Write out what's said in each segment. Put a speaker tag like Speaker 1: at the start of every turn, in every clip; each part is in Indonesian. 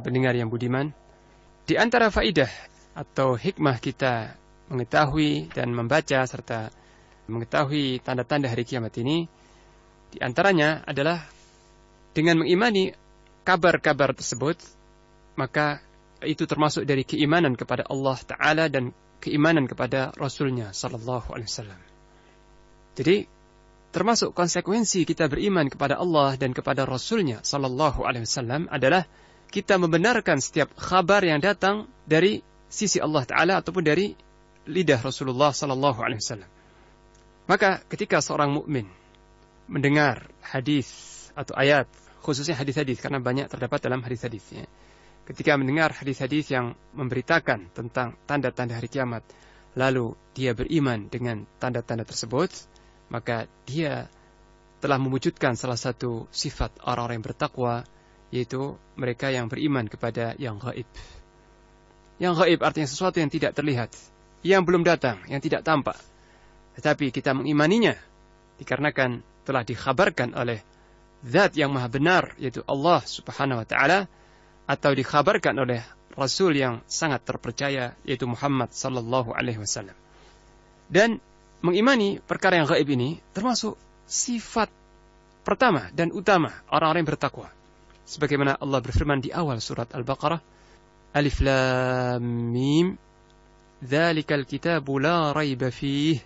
Speaker 1: pendengar yang budiman, di antara faidah atau hikmah kita mengetahui dan membaca serta mengetahui tanda-tanda hari kiamat ini, di antaranya adalah dengan mengimani kabar-kabar tersebut, maka itu termasuk dari keimanan kepada Allah Ta'ala dan keimanan kepada Rasulnya Sallallahu Alaihi Wasallam. Jadi, termasuk konsekuensi kita beriman kepada Allah dan kepada Rasulnya Sallallahu Alaihi Wasallam adalah kita membenarkan setiap kabar yang datang dari sisi Allah Ta'ala ataupun dari lidah Rasulullah Sallallahu Alaihi Wasallam. Maka ketika seorang mukmin mendengar hadis atau ayat, khususnya hadis-hadis karena banyak terdapat dalam hadis-hadisnya. Ketika mendengar hadis-hadis yang memberitakan tentang tanda-tanda hari kiamat, lalu dia beriman dengan tanda-tanda tersebut, maka dia telah mewujudkan salah satu sifat orang-orang yang bertakwa, yaitu mereka yang beriman kepada yang gaib. Yang gaib artinya sesuatu yang tidak terlihat, yang belum datang, yang tidak tampak. Tetapi kita mengimaninya, dikarenakan telah dikhabarkan oleh Zat yang maha benar, yaitu Allah Subhanahu wa Ta'ala, atau dikhabarkan oleh Rasul yang sangat terpercaya, yaitu Muhammad Sallallahu Alaihi Wasallam. Dan mengimani perkara yang gaib ini termasuk sifat pertama dan utama orang-orang yang bertakwa. Sebagaimana Allah berfirman di awal surat Al-Baqarah, Alif Lam Mim, Dzalikal kitabu la raiba fihi,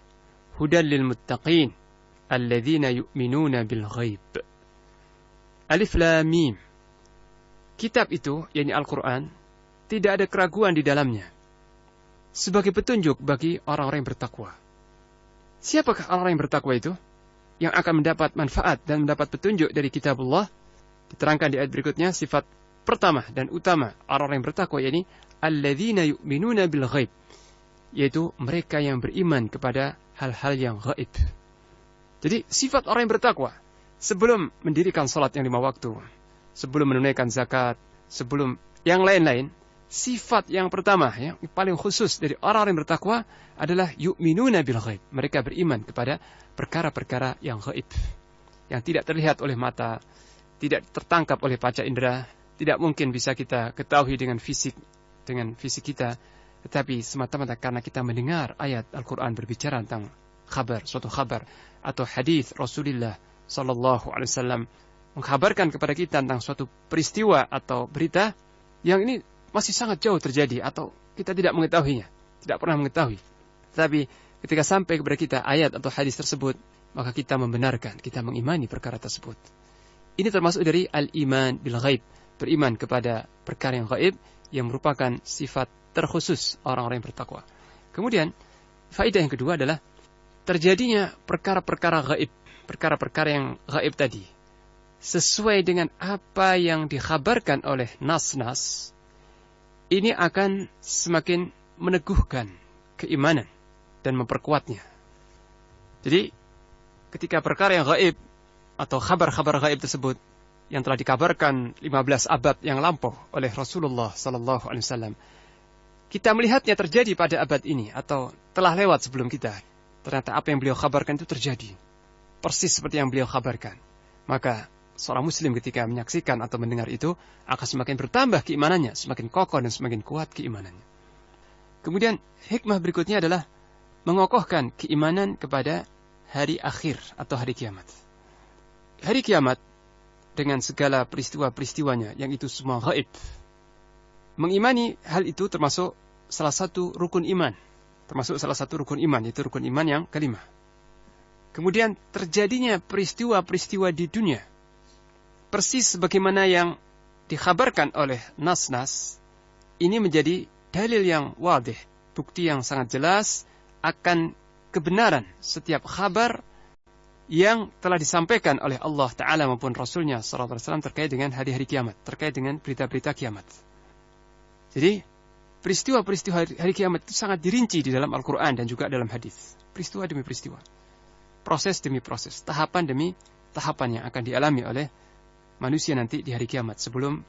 Speaker 1: hudan lil muttaqin, alladzina yu'minuna bil ghaib. Alif Lam Mim. Kitab itu, yakni Al-Quran, tidak ada keraguan di dalamnya. Sebagai petunjuk bagi orang-orang yang bertakwa. Siapakah orang-orang yang bertakwa itu? Yang akan mendapat manfaat dan mendapat petunjuk dari kitab Allah? Diterangkan di ayat berikutnya, sifat pertama dan utama orang-orang yang bertakwa, yakni alladzina yu'minuna bil ghaib. Yaitu mereka yang beriman kepada hal-hal yang gaib. Jadi sifat orang yang bertakwa, sebelum mendirikan salat yang 5 waktu, sebelum menunaikan zakat, sebelum yang lain-lain, sifat yang pertama, yang paling khusus dari orang-orang yang bertakwa adalah yu'minuna bil ghaib. Mereka beriman kepada perkara-perkara yang gaib, yang tidak terlihat oleh mata, tidak tertangkap oleh panca indera, tidak mungkin bisa kita ketahui dengan fisik kita, tetapi semata-mata karena kita mendengar ayat Al-Quran berbicara tentang kabar, suatu kabar, atau hadis Rasulullah Sallallahu Alaihi Wasallam mengkabarkan kepada kita tentang suatu peristiwa atau berita yang ini masih sangat jauh terjadi atau kita tidak mengetahuinya, tidak pernah mengetahui. Tetapi ketika sampai kepada kita ayat atau hadis tersebut, maka kita membenarkan, kita mengimani perkara tersebut. Ini termasuk dari al-iman bil ghaib, beriman kepada perkara yang gaib yang merupakan sifat terkhusus orang-orang yang bertakwa. Kemudian faedah yang kedua adalah terjadinya perkara-perkara gaib, perkara-perkara yang gaib tadi sesuai dengan apa yang dikhabarkan oleh nas-nas, ini akan semakin meneguhkan keimanan dan memperkuatnya. Jadi ketika perkara yang gaib atau kabar-kabar gaib tersebut yang telah dikabarkan 15 abad yang lampau oleh Rasulullah Sallallahu Alaihi Wasallam, kita melihatnya terjadi pada abad ini atau telah lewat sebelum kita, ternyata apa yang beliau kabarkan itu terjadi persis seperti yang beliau kabarkan. Maka seorang muslim ketika menyaksikan atau mendengar itu akan semakin bertambah keimanannya, semakin kokoh dan semakin kuat keimanannya. Kemudian hikmah berikutnya adalah mengokohkan keimanan kepada hari akhir atau hari kiamat. Hari kiamat dengan segala peristiwa-peristiwanya yang itu semua gaib. Mengimani hal itu termasuk salah satu rukun iman. Termasuk salah satu rukun iman, yaitu rukun iman yang kelima. Kemudian terjadinya peristiwa-peristiwa di dunia, persis sebagaimana yang dikhabarkan oleh nas-nas, ini menjadi dalil yang wadih, bukti yang sangat jelas akan kebenaran setiap kabar yang telah disampaikan oleh Allah Ta'ala maupun Rasulnya SAW terkait dengan hari-hari kiamat, terkait dengan berita-berita kiamat. Jadi, peristiwa-peristiwa hari kiamat itu sangat dirinci di dalam Al-Quran dan juga dalam hadis. Peristiwa demi peristiwa. Proses demi proses. Tahapan demi tahapan yang akan dialami oleh manusia nanti di hari kiamat sebelum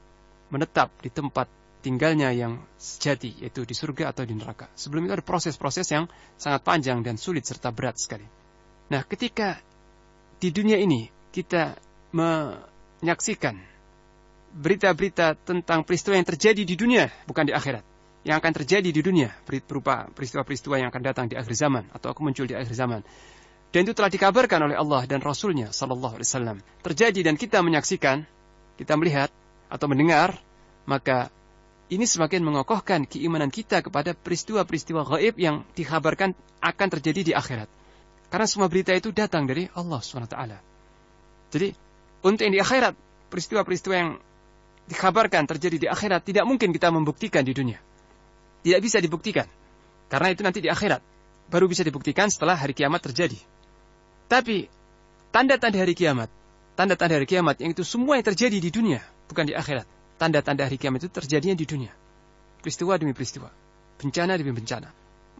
Speaker 1: menetap di tempat tinggalnya yang sejati, yaitu di surga atau di neraka. Sebelum itu ada proses-proses yang sangat panjang dan sulit serta berat sekali. Nah, ketika di dunia ini kita menyaksikan berita-berita tentang peristiwa yang terjadi di dunia, bukan di akhirat. Yang akan terjadi di dunia, berupa peristiwa-peristiwa yang akan datang di akhir zaman, atau akan muncul di akhir zaman. Dan itu telah dikabarkan oleh Allah dan Rasulnya sallallahu alaihi wasallam. Terjadi dan kita menyaksikan, kita melihat atau mendengar, maka ini semakin mengokohkan keimanan kita kepada peristiwa-peristiwa gaib yang dikabarkan akan terjadi di akhirat. Karena semua berita itu datang dari Allah SWT. Jadi, untuk yang di akhirat, peristiwa-peristiwa yang dikabarkan terjadi di akhirat tidak mungkin kita membuktikan di dunia. Tidak bisa dibuktikan. Karena itu nanti di akhirat. Baru bisa dibuktikan setelah hari kiamat terjadi. Tapi, tanda-tanda hari kiamat yang itu semua yang terjadi di dunia, bukan di akhirat. Tanda-tanda hari kiamat itu terjadinya di dunia. Peristiwa demi peristiwa. Bencana demi bencana.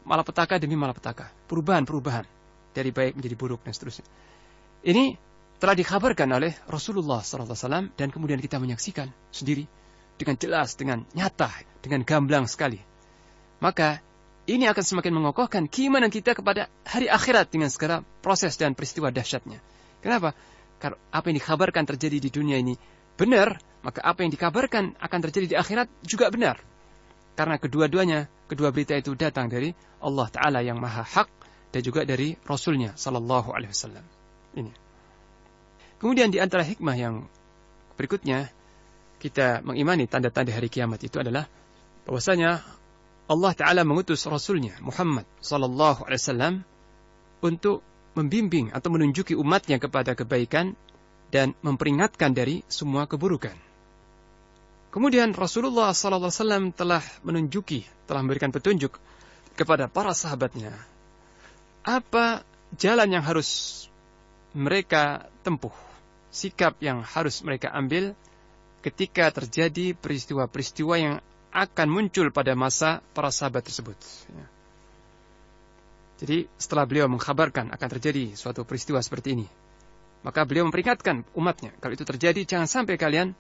Speaker 1: Malapetaka demi malapetaka. Perubahan-perubahan. Dari baik menjadi buruk dan seterusnya. Ini telah dikabarkan oleh Rasulullah SAW dan kemudian kita menyaksikan sendiri dengan jelas, dengan nyata, dengan gamblang sekali. Maka ini akan semakin mengokohkan keimanan kita kepada hari akhirat dengan segala proses dan peristiwa dahsyatnya. Kenapa? Karena apa yang dikabarkan terjadi di dunia ini benar, maka apa yang dikabarkan akan terjadi di akhirat juga benar. Karena kedua berita itu datang dari Allah Ta'ala yang maha hak dan juga dari Rasulnya Sallallahu Alaihi Wasallam. Ini. Kemudian di antara hikmah yang berikutnya, kita mengimani tanda-tanda hari kiamat itu adalah bahwasanya Allah Ta'ala mengutus Rasulnya Muhammad Sallallahu Alaihi Wasallam untuk membimbing atau menunjuki umatnya kepada kebaikan dan memperingatkan dari semua keburukan. Kemudian Rasulullah Sallallahu Alaihi Wasallam telah memberikan petunjuk kepada para sahabatnya apa jalan yang harus mereka tempuh, sikap yang harus mereka ambil ketika terjadi peristiwa-peristiwa yang akan muncul pada masa para sahabat tersebut. Jadi setelah beliau mengkhabarkan akan terjadi suatu peristiwa seperti ini, maka beliau memperingatkan umatnya, kalau itu terjadi jangan sampai kalian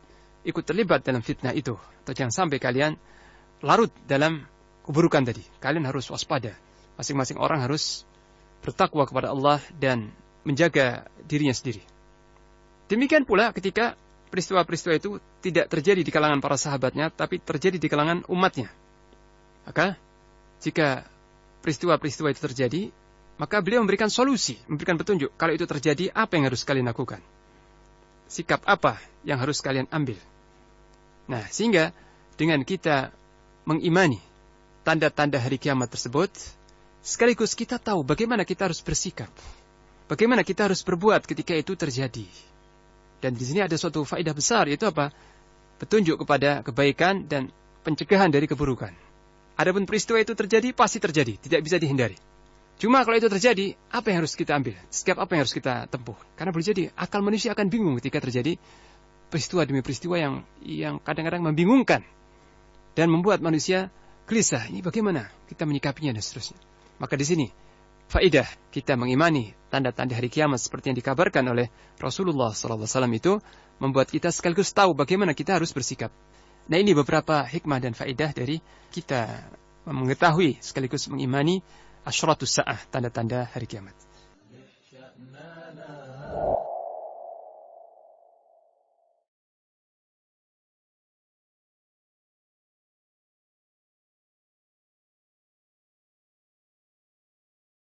Speaker 1: ikut terlibat dalam fitnah itu, atau jangan sampai kalian larut dalam keburukan tadi. Kalian harus waspada. Masing-masing orang harus bertakwa kepada Allah dan menjaga dirinya sendiri. Demikian pula ketika peristiwa-peristiwa itu tidak terjadi di kalangan para sahabatnya, tapi terjadi di kalangan umatnya. Maka, jika peristiwa-peristiwa itu terjadi, maka beliau memberikan solusi, memberikan petunjuk. Kalau itu terjadi, apa yang harus kalian lakukan? Sikap apa yang harus kalian ambil? Nah, sehingga dengan kita mengimani tanda-tanda hari kiamat tersebut, sekaligus kita tahu bagaimana kita harus bersikap. Bagaimana kita harus berbuat ketika itu terjadi. Dan di sini ada suatu faedah besar, yaitu apa? Petunjuk kepada kebaikan dan pencegahan dari keburukan. Adapun peristiwa itu terjadi, pasti terjadi, tidak bisa dihindari. Cuma kalau itu terjadi, apa yang harus kita ambil? Sikap apa yang harus kita tempuh? Karena boleh jadi akal manusia akan bingung ketika terjadi peristiwa demi peristiwa yang kadang-kadang membingungkan dan membuat manusia gelisah. Ini bagaimana kita menyikapinya dan seterusnya. Maka di sini faedah kita mengimani tanda-tanda hari kiamat seperti yang dikabarkan oleh Rasulullah SAW itu membuat kita sekaligus tahu bagaimana kita harus bersikap. Nah, ini beberapa hikmah dan faedah dari kita mengetahui sekaligus mengimani asyratus sa'ah, tanda-tanda hari kiamat.